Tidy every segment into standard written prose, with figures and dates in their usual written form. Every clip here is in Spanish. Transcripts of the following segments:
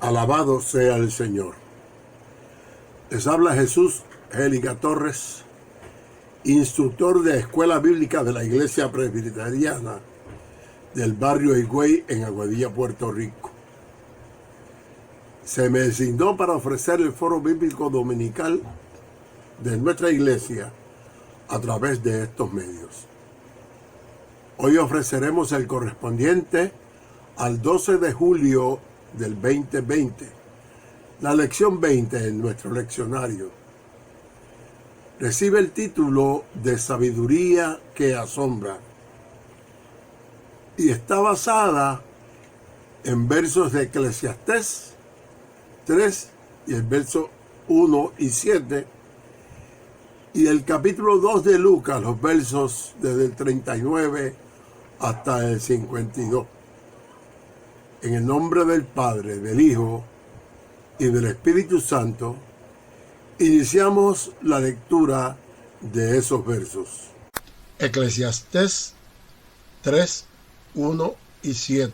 Alabado sea el Señor. Les habla Jesús Géliga Torres, instructor de Escuela Bíblica de la Iglesia Presbiteriana del barrio Higüey en Aguadilla, Puerto Rico. Se me designó para ofrecer el foro bíblico dominical de nuestra iglesia a través de estos medios. Hoy ofreceremos el correspondiente al 12 de julio del 2020, la lección 20 en nuestro leccionario. Recibe el título de Sabiduría que asombra y está basada en versos de Eclesiastés 3 y el verso 1 y 7 y el capítulo 2 de Lucas, los versos desde el 39 hasta el 52. En el nombre del Padre, del Hijo y del Espíritu Santo, iniciamos la lectura de esos versos. Eclesiastés 3, 1 y 7.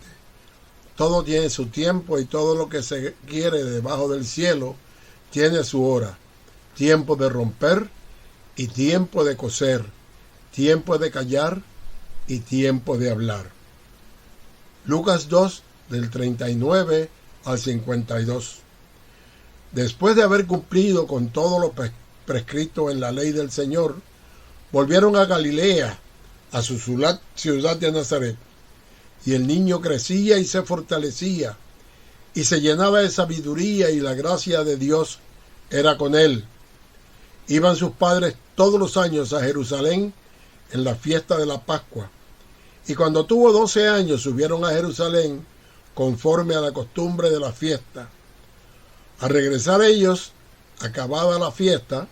Todo tiene su tiempo y todo lo que se quiere debajo del cielo tiene su hora. Tiempo de romper y tiempo de coser. Tiempo de callar y tiempo de hablar. Lucas 2, del 39 al 52. Después de haber cumplido con todo lo prescrito en la ley del Señor, volvieron a Galilea, a su ciudad de Nazaret. Y el niño crecía y se fortalecía, y se llenaba de sabiduría, y la gracia de Dios era con él. Iban sus padres todos los años a Jerusalén en la fiesta de la Pascua. Y cuando tuvo 12 años subieron a Jerusalén conforme a la costumbre de la fiesta. Al regresar ellos, acabada la fiesta,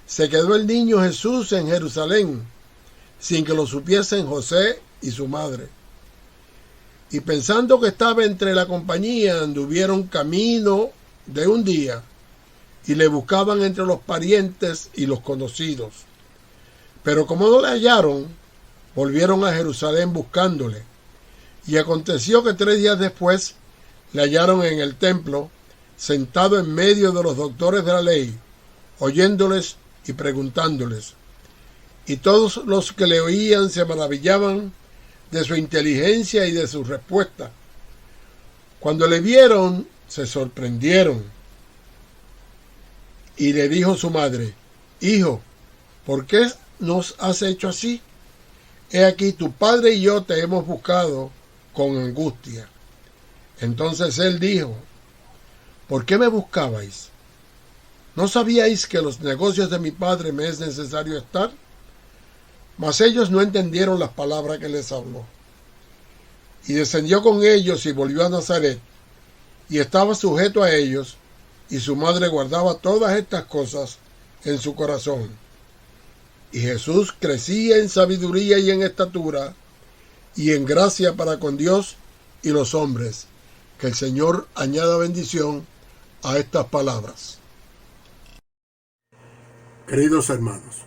se quedó el niño Jesús en Jerusalén, sin que lo supiesen José y su madre. Y pensando que estaba entre la compañía, anduvieron camino de un día, y le buscaban entre los parientes y los conocidos. Pero como no le hallaron, volvieron a Jerusalén buscándole. Y aconteció que 3 días después le hallaron en el templo, sentado en medio de los doctores de la ley, oyéndoles y preguntándoles. Y todos los que le oían se maravillaban de su inteligencia y de su respuesta. Cuando le vieron, se sorprendieron. Y le dijo su madre: Hijo, ¿por qué nos has hecho así? He aquí, tu padre y yo te hemos buscado con angustia. Entonces él dijo: ¿por qué me buscabais? ¿No sabíais que en los negocios de mi padre me es necesario estar? Mas ellos no entendieron las palabras que les habló. Y descendió con ellos y volvió a Nazaret, y estaba sujeto a ellos, y su madre guardaba todas estas cosas en su corazón. Y Jesús crecía en sabiduría y en estatura, y en gracia para con Dios y los hombres. Que el Señor añada bendición a estas palabras. Queridos hermanos,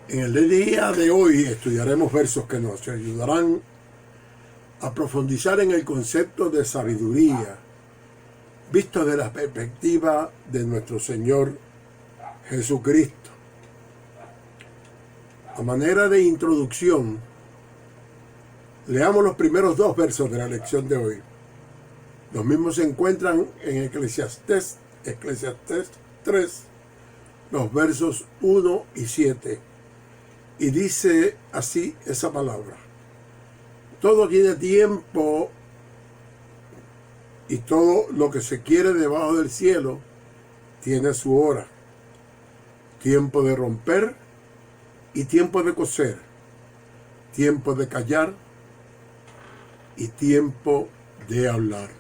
en el día de hoy estudiaremos versos que nos ayudarán a profundizar en el concepto de sabiduría, visto desde la perspectiva de nuestro Señor Jesucristo. A manera de introducción, leamos los primeros 2 versos de la lección de hoy. Los mismos se encuentran en Eclesiastés 3, los versos 1 y 7. Y dice así esa palabra: todo tiene tiempo y todo lo que se quiere debajo del cielo tiene su hora. Tiempo de romper y tiempo de coser. Tiempo de callar y tiempo de hablar.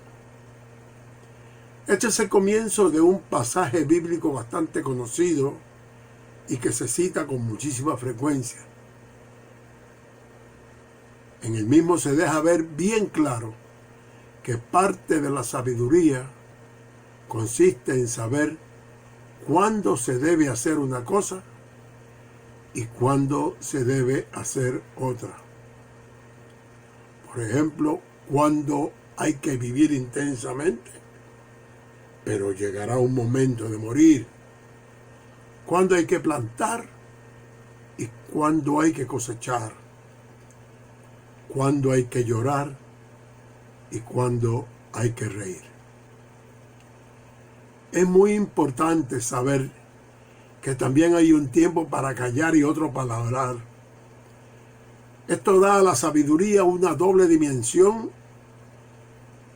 Este es el comienzo de un pasaje bíblico bastante conocido y que se cita con muchísima frecuencia. En el mismo se deja ver bien claro que parte de la sabiduría consiste en saber cuándo se debe hacer una cosa y cuándo se debe hacer otra. Por ejemplo, cuándo hay que vivir intensamente, pero llegará un momento de morir. Cuando hay que plantar y cuando hay que cosechar. Cuando hay que llorar y cuando hay que reír. Es muy importante saber que también hay un tiempo para callar y otro para hablar. Esto da a la sabiduría una doble dimensión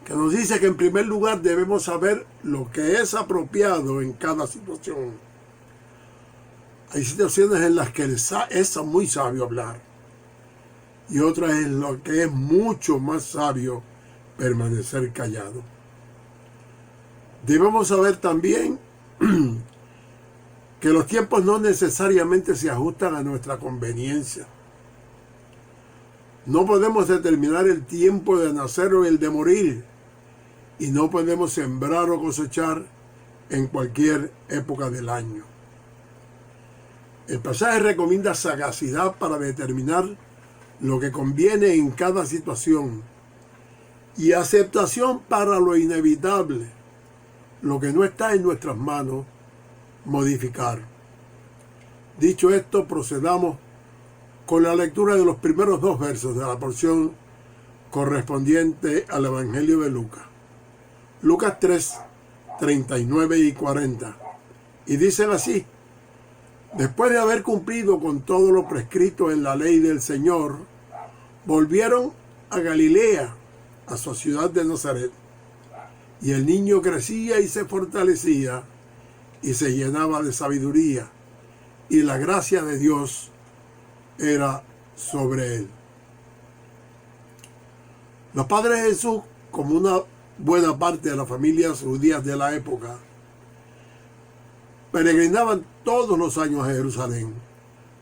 que nos dice que en primer lugar debemos saber lo que es apropiado en cada situación. Hay situaciones en las que es muy sabio hablar y otras en las que es mucho más sabio permanecer callado. Debemos saber también que los tiempos no necesariamente se ajustan a nuestra conveniencia. No podemos determinar el tiempo de nacer o el de morir, y no podemos sembrar o cosechar en cualquier época del año. El pasaje recomienda sagacidad para determinar lo que conviene en cada situación y aceptación para lo inevitable, lo que no está en nuestras manos modificar. Dicho esto, procedamos con la lectura de los primeros 2 versos de la porción correspondiente al Evangelio de Lucas. Lucas 3, 39 y 40. Y dicen así: después de haber cumplido con todo lo prescrito en la ley del Señor, volvieron a Galilea, a su ciudad de Nazaret. Y el niño crecía y se fortalecía, y se llenaba de sabiduría, y la gracia de Dios era sobre él. Los padres de Jesús, como una buena parte de las familias judías de la época, peregrinaban todos los años a Jerusalén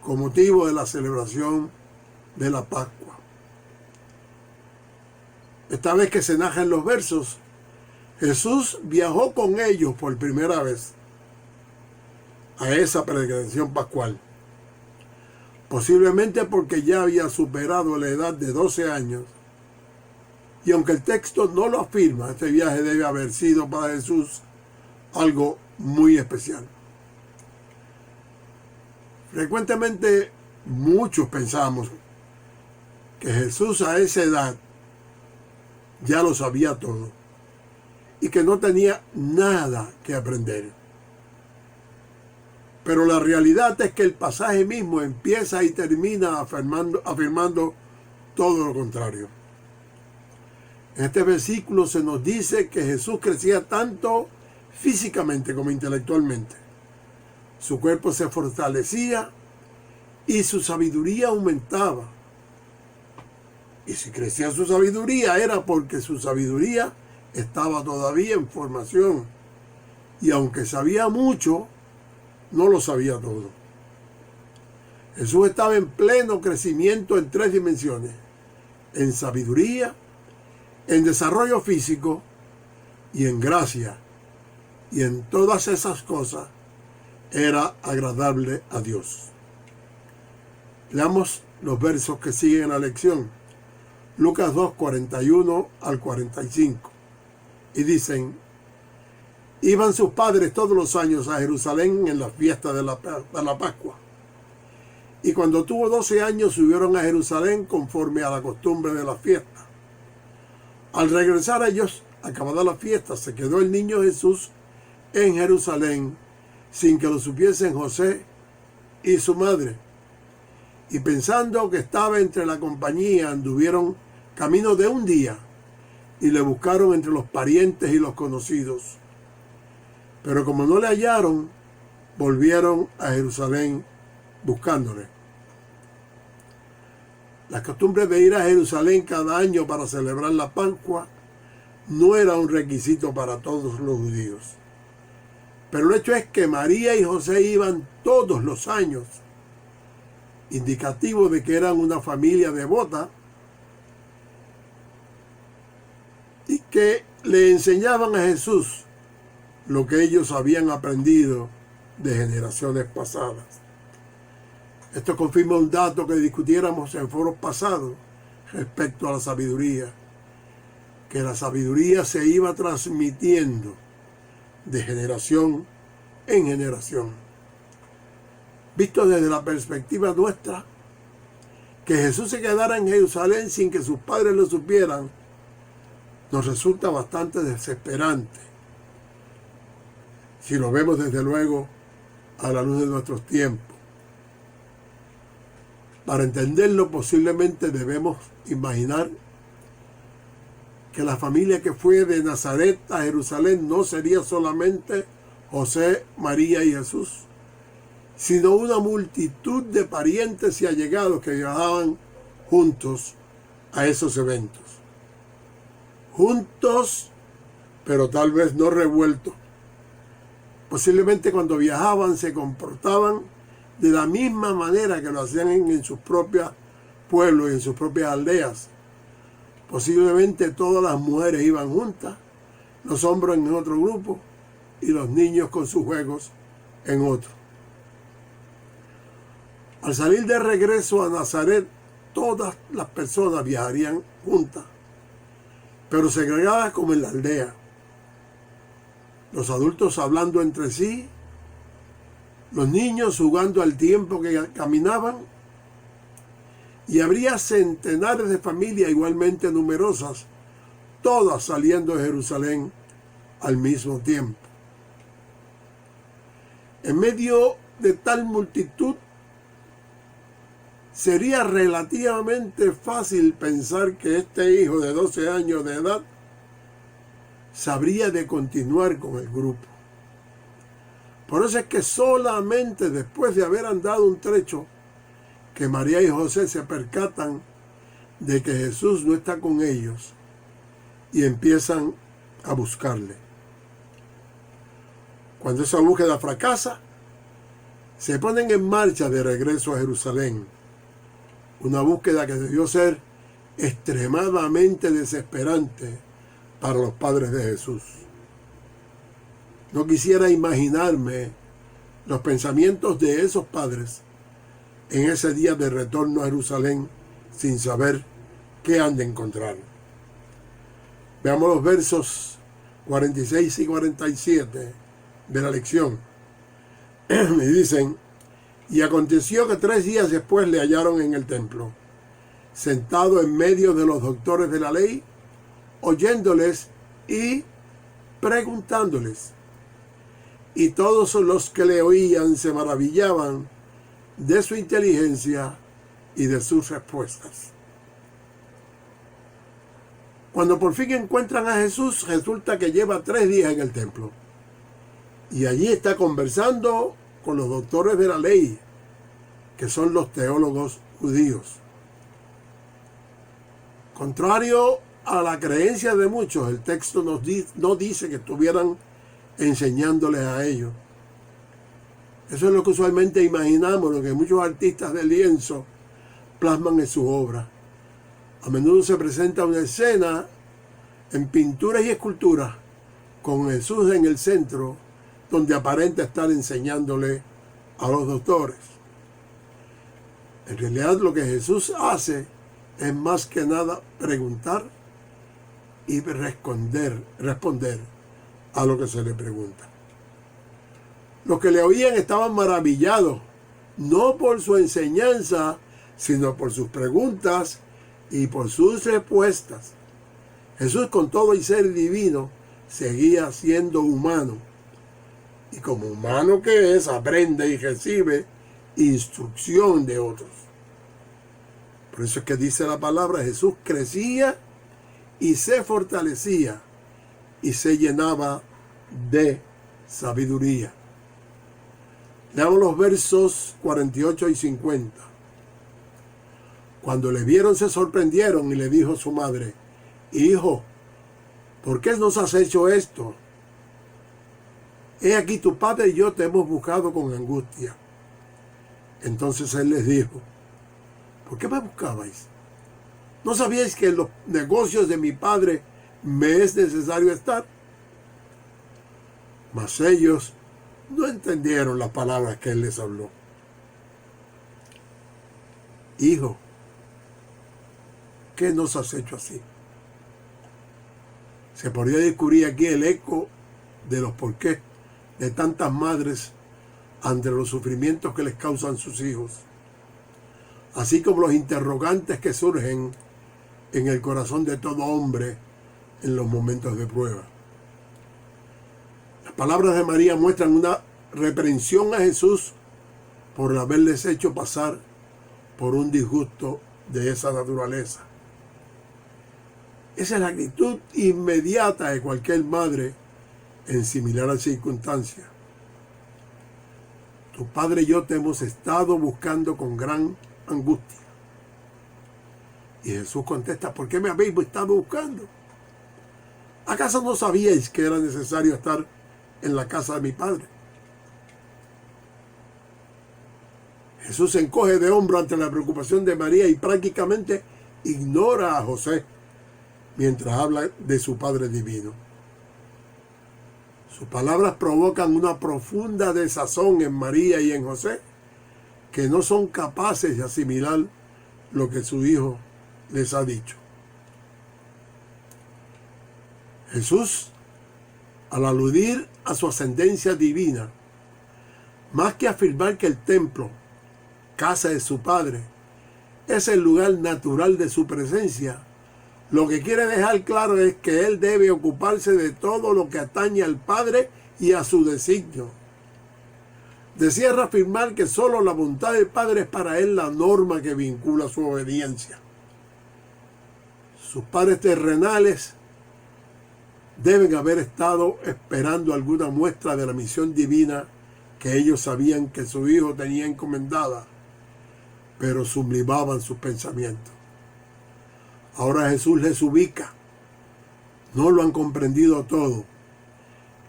con motivo de la celebración de la Pascua. Esta vez que se narra en los versos, Jesús viajó con ellos por primera vez a esa peregrinación pascual, posiblemente porque ya había superado la edad de 12 años, y aunque el texto no lo afirma, este viaje debe haber sido para Jesús algo muy especial. Frecuentemente muchos pensamos que Jesús a esa edad ya lo sabía todo y que no tenía nada que aprender. Pero la realidad es que el pasaje mismo empieza y termina afirmando todo lo contrario. En este versículo se nos dice que Jesús crecía tanto físicamente como intelectualmente. Su cuerpo se fortalecía y su sabiduría aumentaba. Y si crecía su sabiduría era porque su sabiduría estaba todavía en formación. Y aunque sabía mucho, no lo sabía todo. Jesús estaba en pleno crecimiento en 3 dimensiones: en sabiduría, en desarrollo físico y en gracia. Y en todas esas cosas era agradable a Dios. Leamos los versos que siguen la lección. Lucas 2, 41 al 45. Y dicen: iban sus padres todos los años a Jerusalén en la fiesta de la Pascua. Y cuando tuvo 12 años subieron a Jerusalén conforme a la costumbre de la fiesta. Al regresar a ellos, acabada la fiesta, se quedó el niño Jesús en Jerusalén sin que lo supiesen José y su madre. Y pensando que estaba entre la compañía, anduvieron camino de un día y le buscaron entre los parientes y los conocidos. Pero como no le hallaron, volvieron a Jerusalén buscándole. La costumbre de ir a Jerusalén cada año para celebrar la Pascua no era un requisito para todos los judíos. Pero el hecho es que María y José iban todos los años, indicativo de que eran una familia devota y que le enseñaban a Jesús lo que ellos habían aprendido de generaciones pasadas. Esto confirma un dato que discutiéramos en foros pasados respecto a la sabiduría. que la sabiduría se iba transmitiendo de generación en generación. Visto desde la perspectiva nuestra, que Jesús se quedara en Jerusalén sin que sus padres lo supieran, nos resulta bastante desesperante, si lo vemos desde luego a la luz de nuestros tiempos. Para entenderlo, posiblemente debemos imaginar que la familia que fue de Nazaret a Jerusalén no sería solamente José, María y Jesús, sino una multitud de parientes y allegados que viajaban juntos a esos eventos. Juntos, pero tal vez no revueltos. Posiblemente cuando viajaban se comportaban de la misma manera que lo hacían en sus propios pueblos y en sus propias aldeas. Posiblemente todas las mujeres iban juntas, los hombres en otro grupo y los niños con sus juegos en otro. Al salir de regreso a Nazaret, todas las personas viajarían juntas, pero segregadas como en la aldea. Los adultos hablando entre sí, los niños jugando al tiempo que caminaban, y habría centenares de familias igualmente numerosas, todas saliendo de Jerusalén al mismo tiempo. En medio de tal multitud, sería relativamente fácil pensar que este hijo de 12 años de edad sabría de continuar con el grupo. Por eso es que solamente después de haber andado un trecho, que María y José se percatan de que Jesús no está con ellos y empiezan a buscarle. Cuando esa búsqueda fracasa, se ponen en marcha de regreso a Jerusalén. Una búsqueda que debió ser extremadamente desesperante para los padres de Jesús. No quisiera imaginarme los pensamientos de esos padres en ese día de retorno a Jerusalén sin saber qué han de encontrar. Veamos los versos 46 y 47 de la lección. Me dicen: y aconteció que 3 días después le hallaron en el templo, sentado en medio de los doctores de la ley, oyéndoles y preguntándoles. Y todos los que le oían se maravillaban de su inteligencia y de sus respuestas. Cuando por fin encuentran a Jesús, resulta que lleva 3 días en el templo. Y allí está conversando con los doctores de la ley, que son los teólogos judíos. Contrario a la creencia de muchos, el texto no dice que estuvieran enseñándoles a ellos. Eso es lo que usualmente imaginamos, lo que muchos artistas de lienzo plasman en sus obras. A menudo se presenta una escena en pinturas y esculturas con Jesús en el centro, donde aparenta estar enseñándole a los doctores. En realidad lo que Jesús hace es más que nada preguntar y responder a lo que se le pregunta. Los que le oían estaban maravillados, no por su enseñanza, sino por sus preguntas y por sus respuestas. Jesús, con todo y ser divino, seguía siendo humano. Y como humano que es, aprende y recibe instrucción de otros. Por eso es que dice la palabra: Jesús crecía y se fortalecía y se llenaba de sabiduría. Leamos los versos 48 y 50. Cuando le vieron se sorprendieron y le dijo su madre: Hijo, ¿por qué nos has hecho esto? He aquí tu padre y yo te hemos buscado con angustia. Entonces él les dijo: ¿por qué me buscabais? ¿No sabíais que en los negocios de mi padre me es necesario estar? Mas ellos no entendieron las palabras que él les habló. Hijo, ¿qué nos has hecho así? Se podría descubrir aquí el eco de los porqués de tantas madres ante los sufrimientos que les causan sus hijos, así como los interrogantes que surgen en el corazón de todo hombre en los momentos de prueba. Las palabras de María muestran una reprensión a Jesús por haberles hecho pasar por un disgusto de esa naturaleza. Esa es la actitud inmediata de cualquier madre en similar circunstancia. Tu padre y yo te hemos estado buscando con gran angustia. Y Jesús contesta, ¿por qué me habéis estado buscando? ¿Acaso no sabíais que era necesario estar en la casa de mi padre? Jesús se encoge de hombro ante la preocupación de María y prácticamente ignora a José mientras habla de su Padre Divino. Sus palabras provocan una profunda desazón en María y en José, que no son capaces de asimilar lo que su hijo les ha dicho. Jesús, al aludir a su ascendencia divina, más que afirmar que el templo, casa de su Padre, es el lugar natural de su presencia, lo que quiere dejar claro es que Él debe ocuparse de todo lo que atañe al Padre y a su designio. Desea reafirmar que solo la voluntad del Padre es para Él la norma que vincula su obediencia. Sus padres terrenales deben haber estado esperando alguna muestra de la misión divina que ellos sabían que su hijo tenía encomendada, pero sublimaban sus pensamientos. Ahora Jesús les ubica. No lo han comprendido todo.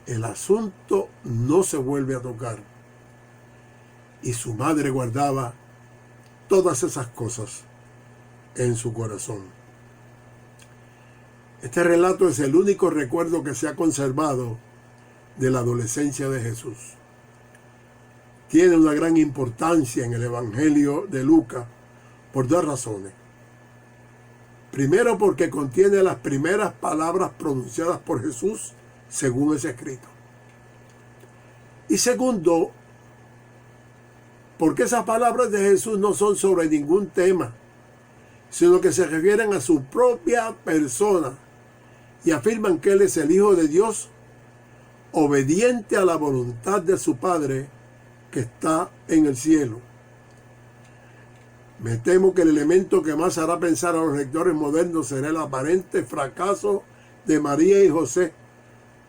El asunto no se vuelve a tocar. Y su madre guardaba todas esas cosas en su corazón. Este relato es el único recuerdo que se ha conservado de la adolescencia de Jesús. Tiene una gran importancia en el Evangelio de Lucas por dos razones. Primero, porque contiene las primeras palabras pronunciadas por Jesús según es escrito. Y segundo, porque esas palabras de Jesús no son sobre ningún tema, sino que se refieren a su propia persona y afirman que Él es el Hijo de Dios, obediente a la voluntad de su Padre que está en el cielo. Me temo que el elemento que más hará pensar a los lectores modernos será el aparente fracaso de María y José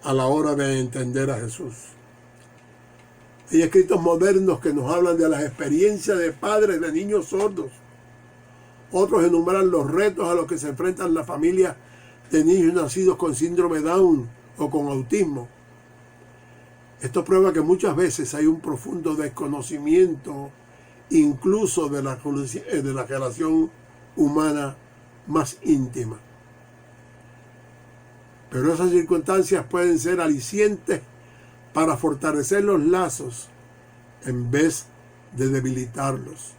a la hora de entender a Jesús. Hay escritos modernos que nos hablan de las experiencias de padres de niños sordos. Otros enumeran los retos a los que se enfrentan las familias de niños nacidos con síndrome Down o con autismo. Esto prueba que muchas veces hay un profundo desconocimiento incluso de la relación humana más íntima. Pero esas circunstancias pueden ser alicientes para fortalecer los lazos en vez de debilitarlos.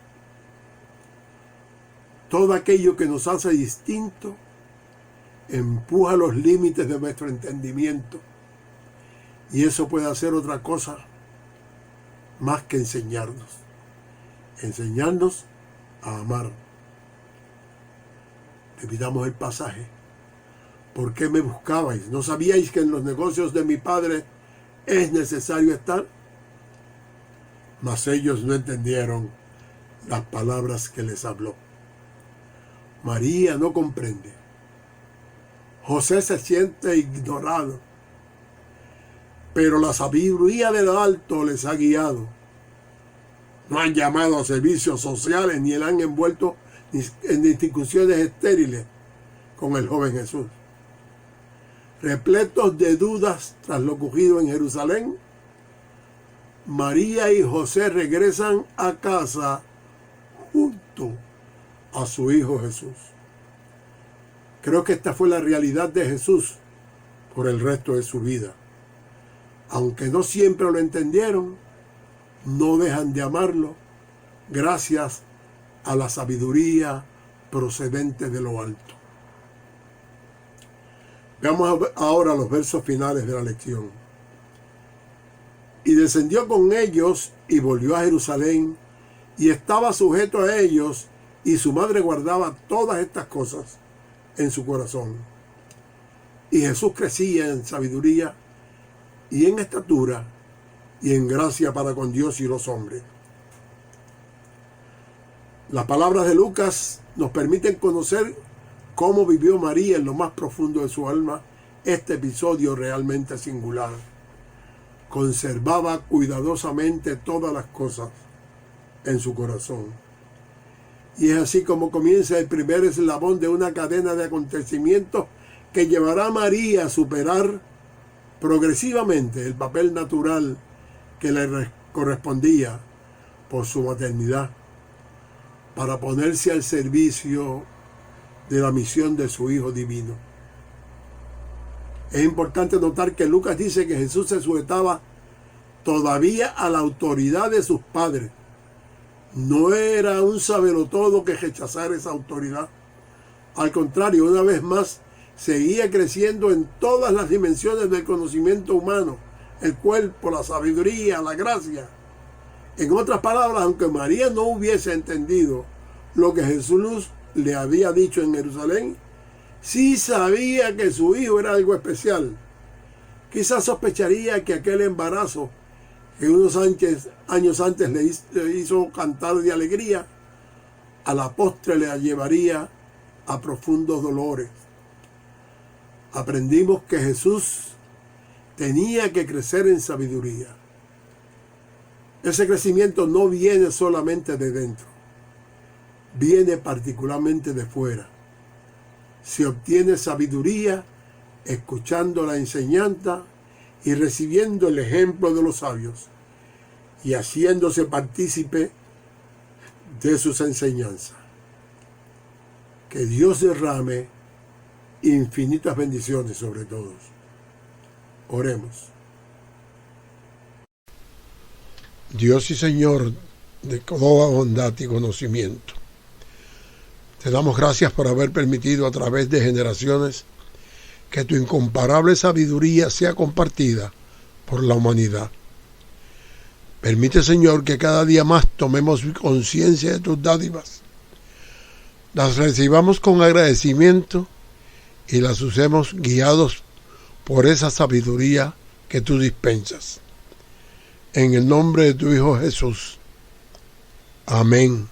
Todo aquello que nos hace distinto empuja los límites de nuestro entendimiento, y eso puede hacer otra cosa más que enseñarnos a amar. Repitamos el pasaje. ¿Por qué me buscabais? ¿No sabíais que en los negocios de mi Padre es necesario estar? Mas ellos no entendieron las palabras que les habló. María no comprende. José se siente ignorado. Pero la sabiduría del alto les ha guiado. No han llamado a servicios sociales ni le han envuelto en discusiones estériles con el joven Jesús. Repletos de dudas tras lo ocurrido en Jerusalén, María y José regresan a casa junto a su hijo Jesús. Creo que esta fue la realidad de Jesús por el resto de su vida. Aunque no siempre lo entendieron, no dejan de amarlo gracias a la sabiduría procedente de lo alto. Veamos ahora los versos finales de la lección. Y descendió con ellos y volvió a Jerusalén, y estaba sujeto a ellos, y su madre guardaba todas estas cosas en su corazón. Y Jesús crecía en sabiduría y en estatura y en gracia para con Dios y los hombres. Las palabras de Lucas nos permiten conocer cómo vivió María en lo más profundo de su alma este episodio realmente singular. Conservaba cuidadosamente todas las cosas en su corazón. Y es así como comienza el primer eslabón de una cadena de acontecimientos que llevará a María a superar progresivamente el papel natural que le correspondía por su maternidad, para ponerse al servicio de la misión de su Hijo Divino. Es importante notar que Lucas dice que Jesús se sujetaba todavía a la autoridad de sus padres. No era un sabelotodo que rechazara esa autoridad. Al contrario, una vez más, seguía creciendo en todas las dimensiones del conocimiento humano, el cuerpo, la sabiduría, la gracia. En otras palabras, aunque María no hubiese entendido lo que Jesús le había dicho en Jerusalén, sí sabía que su hijo era algo especial. Quizás sospecharía que aquel embarazo que unos años antes le hizo cantar de alegría, a la postre le llevaría a profundos dolores. Aprendimos que Jesús tenía que crecer en sabiduría. Ese crecimiento no viene solamente de dentro, viene particularmente de fuera. Se obtiene sabiduría escuchando la enseñanza y recibiendo el ejemplo de los sabios y haciéndose partícipe de sus enseñanzas. Que Dios derrame infinitas bendiciones sobre todos. Oremos. Dios y Señor de toda bondad y conocimiento, te damos gracias por haber permitido a través de generaciones que tu incomparable sabiduría sea compartida por la humanidad. Permite, Señor, que cada día más tomemos conciencia de tus dádivas, las recibamos con agradecimiento y las usemos guiados por esa sabiduría que tú dispensas. En el nombre de tu Hijo Jesús. Amén